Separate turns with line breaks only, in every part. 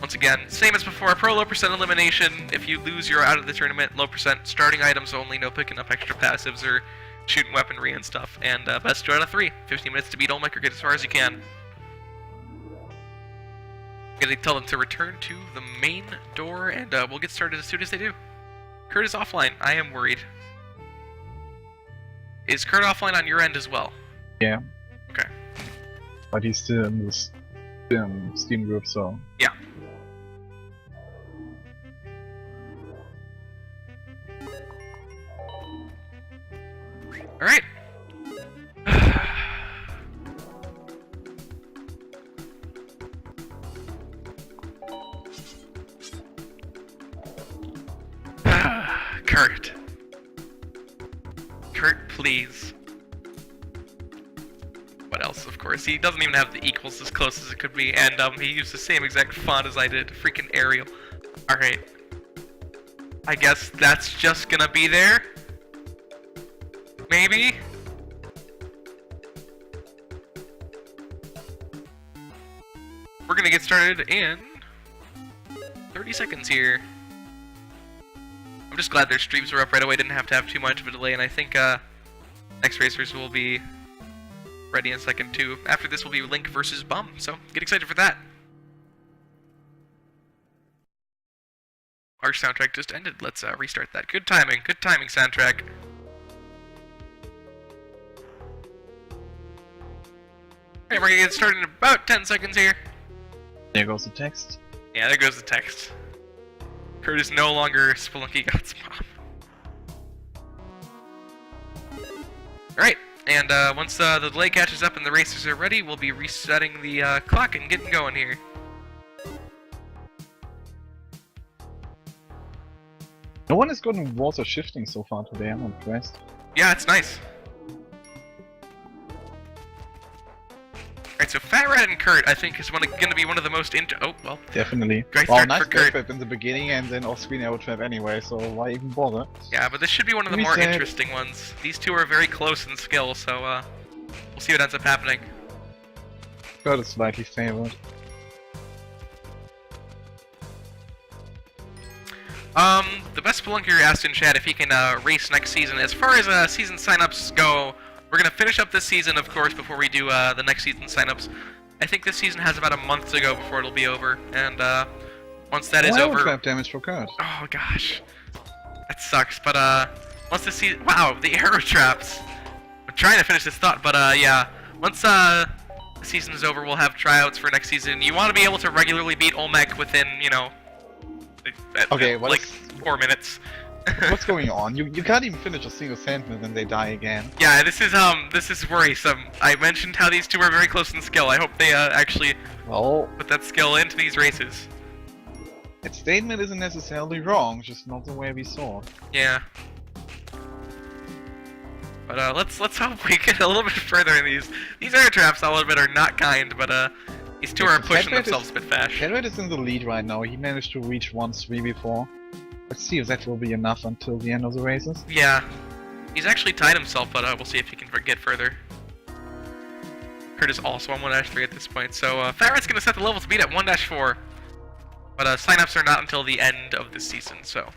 Once again, same as before, pro low percent elimination. If you lose, you're out of the tournament. Low percent starting items only, no picking up extra passives or shooting weaponry and stuff. And best 2 out of 3. 15 minutes to beat Olmec or get as far as you can. I'm gonna tell them to return to the main door, and we'll get started as soon as they do. Kurt is offline. I am worried. Is Kurt offline on your end as well?
Yeah.
Okay.
But he's still in this Steam group, so...
Yeah. Alright. Kurt. Kurt, please. What else, of course? He doesn't even have the equals as close as it could be, and he used the same exact font as I did. Freaking Arial. Alright. I guess that's just gonna be there? Maybe? We're gonna get started in 30 seconds here. I'm just glad their streams were up right away, didn't have to have too much of a delay, and I think next racers will be ready in a second too. After this will be Link versus Bum, so get excited for that. Our soundtrack just ended. Let's restart that. Good timing soundtrack. Alright, we're gonna get started in about 10 seconds here.
There goes the text.
Yeah, there goes the text. Kurt is no longer Spelunky God's mom. Alright, and once the delay catches up and the racers are ready, we'll be resetting the clock and getting going here.
No one has gotten water shifting so far today, I'm impressed.
Yeah, it's nice. Alright, so FatRat and Kurt, I think, is gonna be one of the most oh, well.
Definitely.
Great
well,
start
nice
for Kurt.
trap in the beginning and then off-screen arrow trap anyway, so why even bother?
Yeah, but this should be one of the more interesting ones. These two are very close in skill, so we'll see what ends up happening.
Kurt is slightly favored.
The best Spelunker asked in chat if he can race next season. As far as season signups go, we're gonna finish up this season, of course, before we do the next season signups. I think this season has about a month to go before it'll be over, and once that is over...
trap damage for Kurt.
Oh gosh, that sucks. But once the season, wow, the arrow traps. I'm trying to finish this thought, but yeah, once the season is over, we'll have tryouts for next season. You want to be able to regularly beat Olmec within, you know, like 4 minutes.
What's going on? You can't even finish a single sentence and they die again.
Yeah, this is worrisome. I mentioned how these two are very close in skill. I hope they actually put that skill into these races.
That statement isn't necessarily wrong, just not the way we saw it.
Yeah. But let's hope we get a little bit further in these. These air traps, I'll admit, are not kind, but these two are pushing themselves a bit fast.
FatRat is in the lead right now. He managed to reach 1-3 before. Let's see if that will be enough until the end of the races.
Yeah. He's actually tied himself, but we'll see if he can get further. Kurt is also on 1-3 at this point, so FatRat's going to set the level to beat at 1-4. But signups are not until the end of this season, so...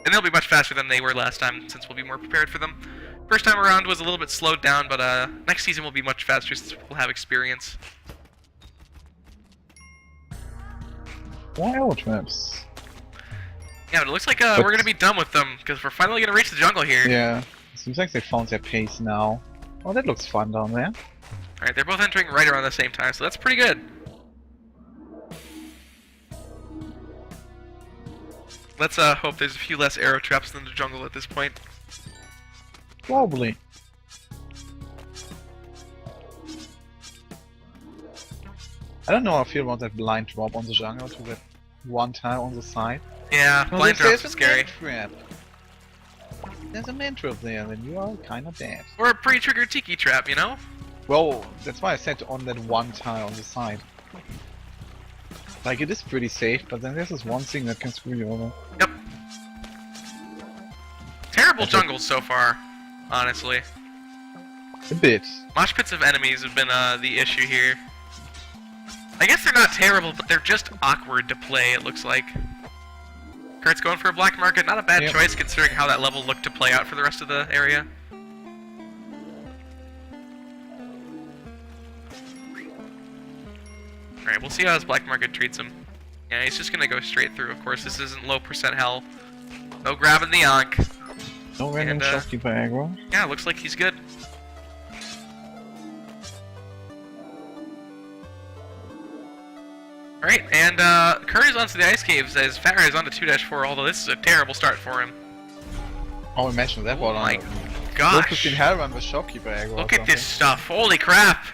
And they'll be much faster than they were last time, since we'll be more prepared for them. First time around was a little bit slowed down, but next season will be much faster since we'll have experience.
Why arrow traps?
Yeah, but it looks like we're gonna be done with them, because we're finally gonna reach the jungle here.
Yeah, seems like they found their pace now. Oh, that looks fun down there.
Alright, they're both entering right around the same time, so that's pretty good. Let's hope there's a few less arrow traps in the jungle at this point.
Probably. I don't know how I feel about that blind drop on the jungle to that one tile on the side.
Yeah, blind drops are scary.
There's a man trap there, then you are kinda dead.
Or a pre-trigger tiki trap, you know?
Well, that's why I said on that one tile on the side. Like, it is pretty safe, but then there's this one thing that can screw you over.
Yep. Terrible jungles so far, honestly.
A bit.
Mosh pits of enemies have been the issue here. I guess they're not terrible, but they're just awkward to play, it looks like. Kurt's going for a black market. Not a bad choice considering how that level looked to play out for the rest of the area. Alright, we'll see how his black market treats him. Yeah, he's just gonna go straight through, of course. This isn't low percent hell. No grabbing the Ankh.
No random shopkeeper aggro.
Yeah, looks like he's good. Alright, and Kurt is onto the ice caves as FatRat is onto 2-4, although this is a terrible start for him.
Oh, imagine that one.
Oh my gosh.
Look at hell run with shopkeeper aggro.
Look at this stuff. Holy crap.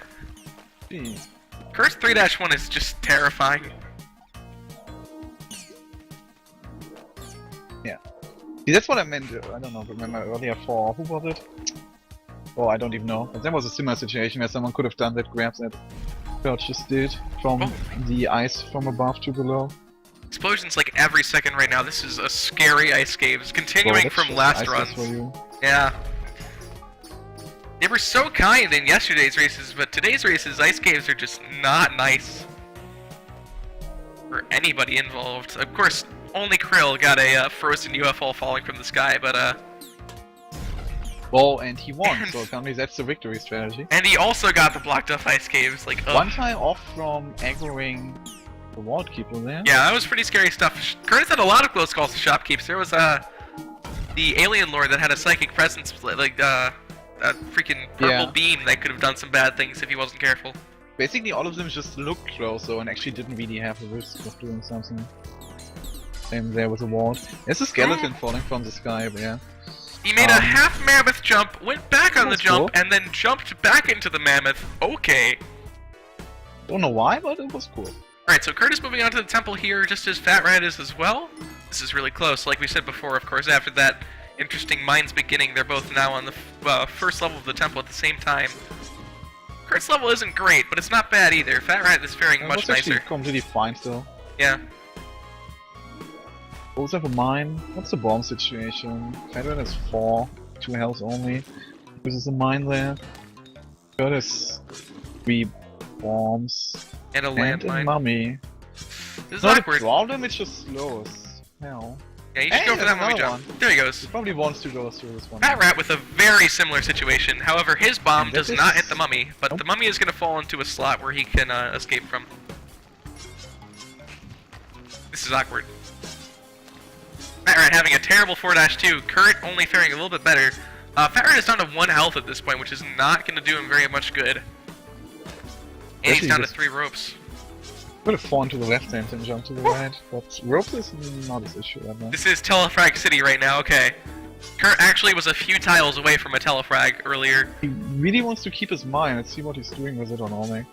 Jeez.
Kurt's 3-1 is just terrifying.
Yeah. See, that's what I meant. I don't know, remember earlier for who was it? Oh, I don't even know. But there was a similar situation where someone could have done that grabs that Kurt just did from the ice from above to below.
Explosions like every second right now. This is a scary ice caves, continuing from last runs. Yeah. They were so kind in yesterday's races, but today's races, ice caves are just not nice for anybody involved. Of course, only Krill got a frozen UFO falling from the sky, but
well, and he won, so apparently that's the victory strategy.
And he also got the blocked off ice caves, like
one time off from aggroing the ward keeper there.
Yeah, that was pretty scary stuff. Curtis had a lot of close calls to shopkeepers. There was the alien lord that had a psychic presence, like a freaking purple beam that could have done some bad things if he wasn't careful.
Basically, all of them just looked closer and actually didn't really have the risk of doing something. Same there with the ward. There's a skeleton falling from the sky, but yeah.
He made a half mammoth jump, went back on the jump, and then jumped back into the mammoth. Okay.
Don't know why, but it was cool.
Alright, so Kurt is moving on to the temple here, just as FatRat is as well. This is really close. Like we said before, of course, after that interesting Mines beginning, they're both now on the first level of the temple at the same time. Kurt's level isn't great, but it's not bad either. FatRat is faring much nicer.
Completely fine still.
Yeah.
Both have a mine. What's the bomb situation? FatRat has 4, 2 health only. This is a mine there. Kurt has 3 bombs.
And a landmine.
Mummy.
This is
not
awkward.
a problem, it's just slow as hell.
Yeah, you should go for that mummy jump. There he goes.
He probably wants to go through this one.
FatRat with a very similar situation. However, his bomb does not hit the mummy, but the mummy is going to fall into a slot where he can escape from. This is awkward. FatRat having a terrible 4-2. Kurt only faring a little bit better. FatRat is down to 1 health at this point, which is not going to do him very much good. And he's down to 3 ropes.
Could have fallen to the left hand and jumped to the right, but ropes is not his issue right now.
This is Telefrag City right now, okay. Kurt actually was a few tiles away from a Telefrag earlier.
He really wants to keep his mine. Let's see what he's doing with it on Olmec.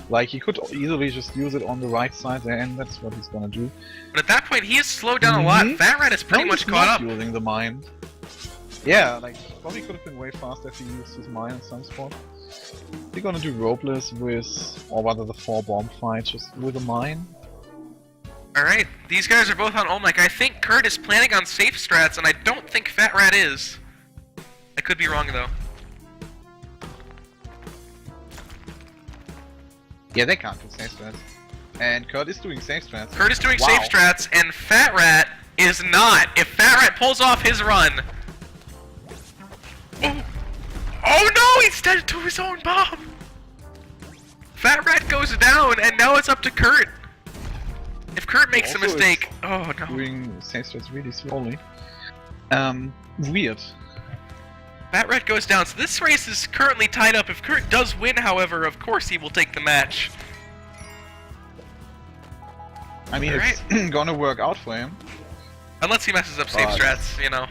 Like, he could easily just use it on the right side there, and that's what he's gonna do.
But at that point, he has slowed down a lot. FatRat is pretty much caught up.
Using the mine. Yeah, like, probably could have been way faster if he used his mine in some spot. We're gonna do ropeless with, or rather the 4 bomb fight, just with a mine.
Alright, these guys are both on Olmec. I think Kurt is planning on safe strats, and I don't think FatRat is. I could be wrong, though.
Yeah, they can't do safe strats. And Kurt is doing safe strats.
Kurt is doing safe strats, and FatRat is not. If FatRat pulls off his run... Oh no, he's dead to his own bomb! FatRat goes down, and now it's up to Kurt. If Kurt makes a mistake, oh no.
Doing safe strats really slowly. Weird.
FatRat goes down, so this race is currently tied up. If Kurt does win, however, of course he will take the match.
I mean, it's gonna work out for him.
Unless he messes up safe strats, you know.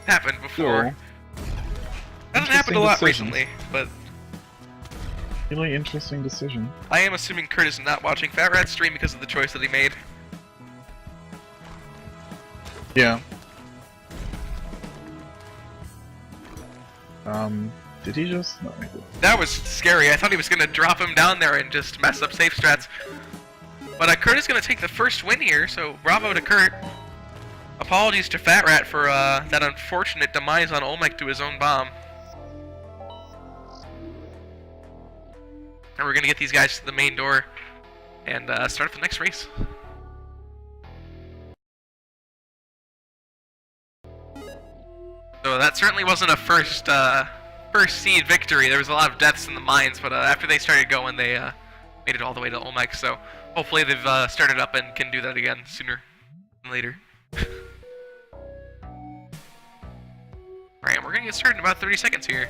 Happened before. Hasn't happened a lot recently, but...
Really interesting decision.
I am assuming Kurt is not watching FatRat's stream because of the choice that he made.
Yeah. Did he just? No, he didn't.
That was scary. I thought he was going to drop him down there and just mess up safe strats. But Kurt is going to take the first win here, so bravo to Kurt. Apologies to FatRat for that unfortunate demise on Olmec to his own bomb. And we're gonna get these guys to the main door and start up the next race. So that certainly wasn't a first seed victory. There was a lot of deaths in the mines, but after they started going, they made it all the way to Olmec. So hopefully they've started up and can do that again sooner than later. Alright, we're gonna get started in about 30 seconds here.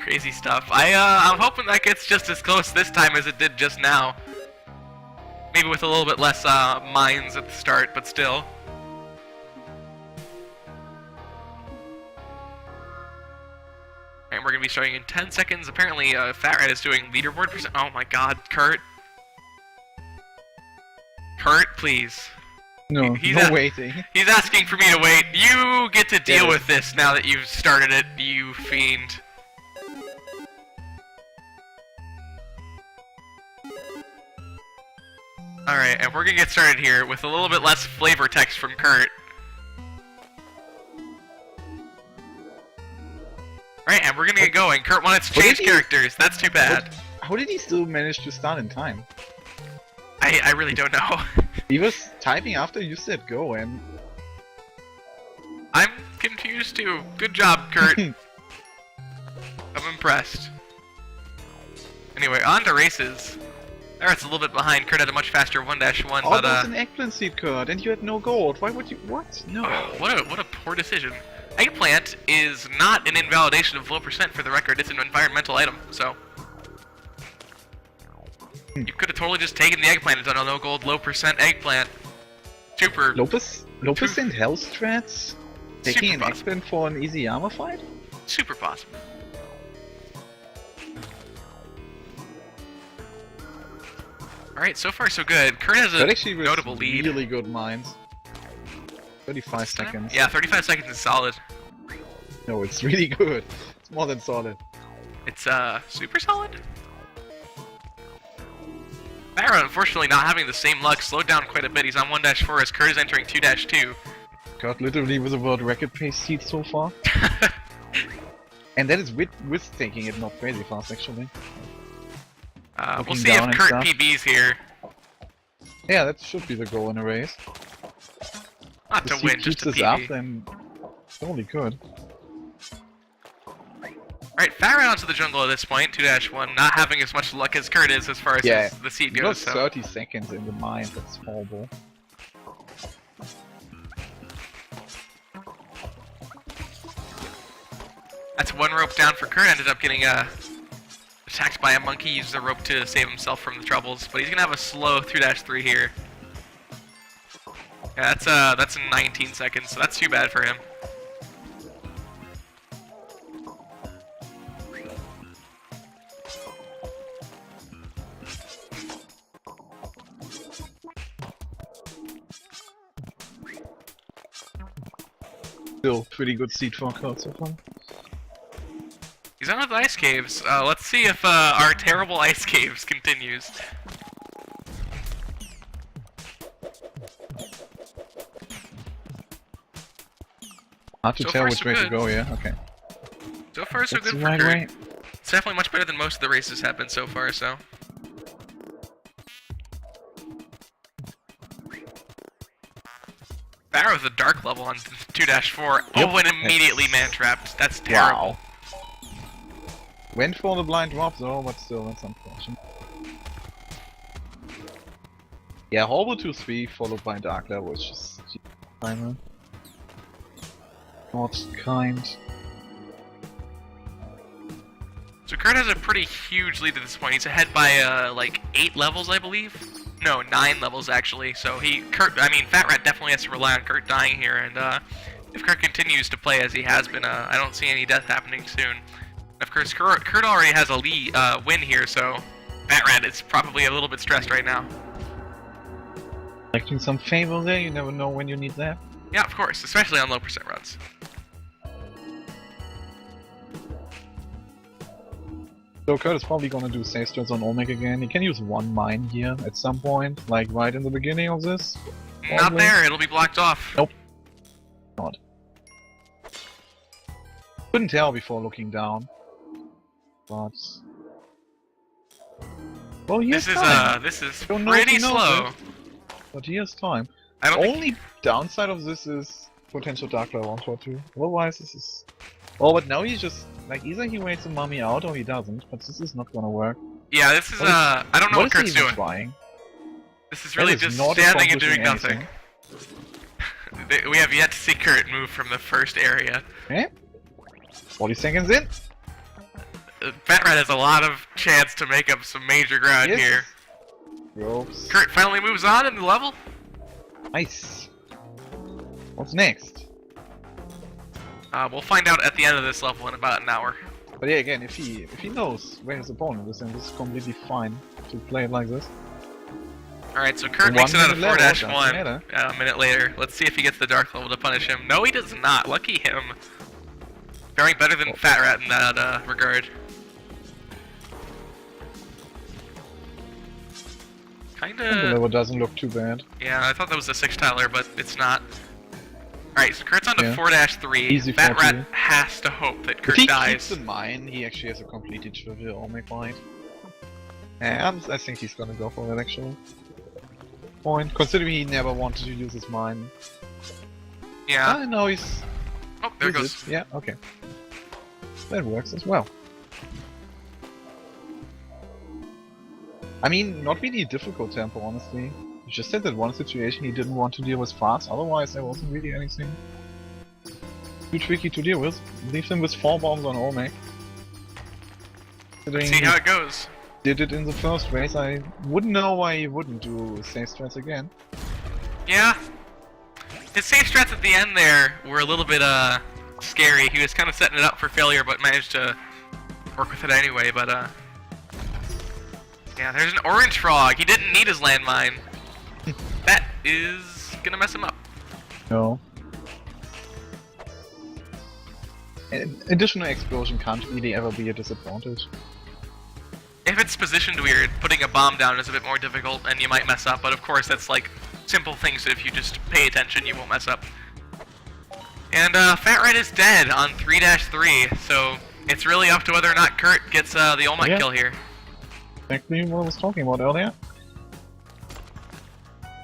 Crazy stuff. I'm hoping that gets just as close this time as it did just now. Maybe with a little bit less mines at the start, but still. And we're gonna be starting in 10 seconds. Apparently, FatRat is doing leaderboard percent. Oh my God, Kurt. Kurt, please.
No, no waiting.
He's asking for me to wait. You get to deal with this now that you've started it, you fiend. Alright, and we're gonna get started here with a little bit less flavor text from Kurt. Alright, and we're gonna get going. Kurt wanted to change characters. That's too bad.
How did he still manage to start in time?
I really don't know.
He was typing after you said go, and...
I'm confused too. Good job, Kurt. I'm impressed. Anyway, on to races. Farrat's a little bit behind. Kurt had a much faster 1-1,
oh,
but
that's an eggplant seed, Kurt, and you had no gold. Why would you? What? No.
What a poor decision. Eggplant is not an invalidation of low percent for the record. It's an environmental item, so you could have totally just taken the eggplant and done a no gold, low percent eggplant. Super.
Low percent health strats? Taking an eggplant for an easy armor fight?
Super possible. Alright, so far so good. Kurt has a notable lead.
Really good mines. 35 seconds.
Yeah, 35 seconds is solid.
No, it's really good. It's more than solid.
It's super solid? FatRat, unfortunately, not having the same luck, slowed down quite a bit. He's on 1-4 as Kurt is entering 2-2.
Kurt literally with a world record pace seed so far. And that is with taking it not crazy fast, actually.
We'll see if Kurt PBs here.
Yeah, that should be the goal in a race.
Not to win, just to PB.
Up, then totally good.
Alright, FatRat onto the jungle at this point, 2-1, not having as much luck as Kurt is as far as the seed goes.
So 30 seconds in the mine, that's horrible.
That's one rope down for Kurt, ended up getting attacked by a monkey, used the rope to save himself from the troubles, but he's gonna have a slow 2-3 here. Yeah, that's in 19 seconds, so that's too bad for him.
Still pretty good seed for Kurt so far.
He's on with ice caves. Let's see if our terrible ice caves continues.
Hard to tell which way to go, yeah? Okay.
So far, so good for Kurt. It's definitely much better than most of the races have been so far, so. FatRat with a dark level on 2-4. Yep. Oh, and immediately man-trapped. That's terrible.
Wow. Went for the blind drop though, but still, that's unfortunate. Yeah, horrible 2-3 followed by dark level, which is timer. Not kind.
So Kurt has a pretty huge lead at this point. He's ahead by like 8 levels, I believe. No, 9 levels actually. So FatRat definitely has to rely on Kurt dying here, and if Kurt continues to play as he has been, I don't see any death happening soon. Of course, Kurt already has a win here, so FatRat is probably a little bit stressed right now.
Expecting some favor there, you never know when you need that.
Yeah, of course, especially on low percent runs.
So Kurt is probably gonna do safe strats on Olmec again. He can use one mine here at some point, like right in the beginning of this.
Not there, it'll be blocked off.
Nope. Not. Couldn't tell before looking down. But... Well,
This is
Don't know if
pretty
he knows
slow.
it, but he has time.
I don't think
Only downside of this is potential Dark Layer 1 or 2. Otherwise, this is... Oh, but now he's just... Like, either he waits the mummy out or he doesn't, but this is not gonna work.
Yeah, this is I don't know what
is he
Kurt's
even
doing.
trying?
This is really
That is
just
not
standing and doing
accomplishing
nothing. We have yet to see Kurt move from the first area.
Okay. 40 seconds in.
FatRat has a lot of chance to make up some major ground
Yes.
here.
Ropes.
Kurt finally moves on in the level.
Nice. What's next?
We'll find out at the end of this level in about an hour.
But yeah, again, if he knows where his opponent is, then this is completely fine to play it like this.
Alright, so Kurt
1
makes it out of
minute level,
4-1
doesn't
a minute later. Let's see if he gets the dark level to punish him. No, he does not. Lucky him. Faring better than FatRat in that regard.
The
Kinda...
level doesn't look too bad.
Yeah, I thought that was a 6-tiler, but it's not. Alright, so Kurt's on to
Yeah.
4-3.
Easy
FatRat
4-2.
has to hope that
If
Kurt
he
dies.
keeps in mind, he actually has a completely trivial MacLeod. And I think he's gonna go for that actually. Point, considering he never wanted to use his mine.
Yeah.
I know he's...
Oh, there it
used
goes.
it. Yeah, okay. That works as well. I mean, not really a difficult tempo, honestly. He just said that one situation he didn't want to deal with fast, otherwise there wasn't really anything too tricky to deal with. Leave him with 4 bombs on Olmec.
Let's see how it goes.
Did it in the first race, I wouldn't know why he wouldn't do safe strats again.
Yeah. His safe strats at the end there were a little bit scary. He was kind of setting it up for failure, but managed to work with it anyway. But yeah, there's an orange frog. He didn't need his landmine. That is gonna mess him up.
No. An additional explosion can't really ever be a disadvantage.
If it's positioned weird, putting a bomb down is a bit more difficult, and you might mess up. But of course, that's like simple things that if you just pay attention, you won't mess up. And FatRat is dead on 3-3, so it's really up to whether or not Kurt gets the Olmec kill here.
Exactly what I was talking about earlier.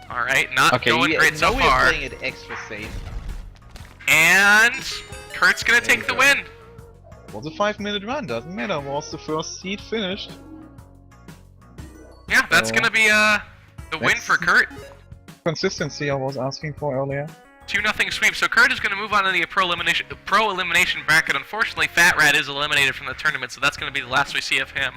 Alright, not going great so
we're
far.
playing it extra safe.
And Kurt's gonna take the win.
It was a 5-minute run, doesn't matter. Was the first seed finished?
Yeah, that's gonna be the win for Kurt.
Consistency I was asking for earlier.
2-0 sweep. So Kurt is gonna move on to the pro elimination bracket. Unfortunately, FatRat is eliminated from the tournament, so that's gonna be the last we see of him.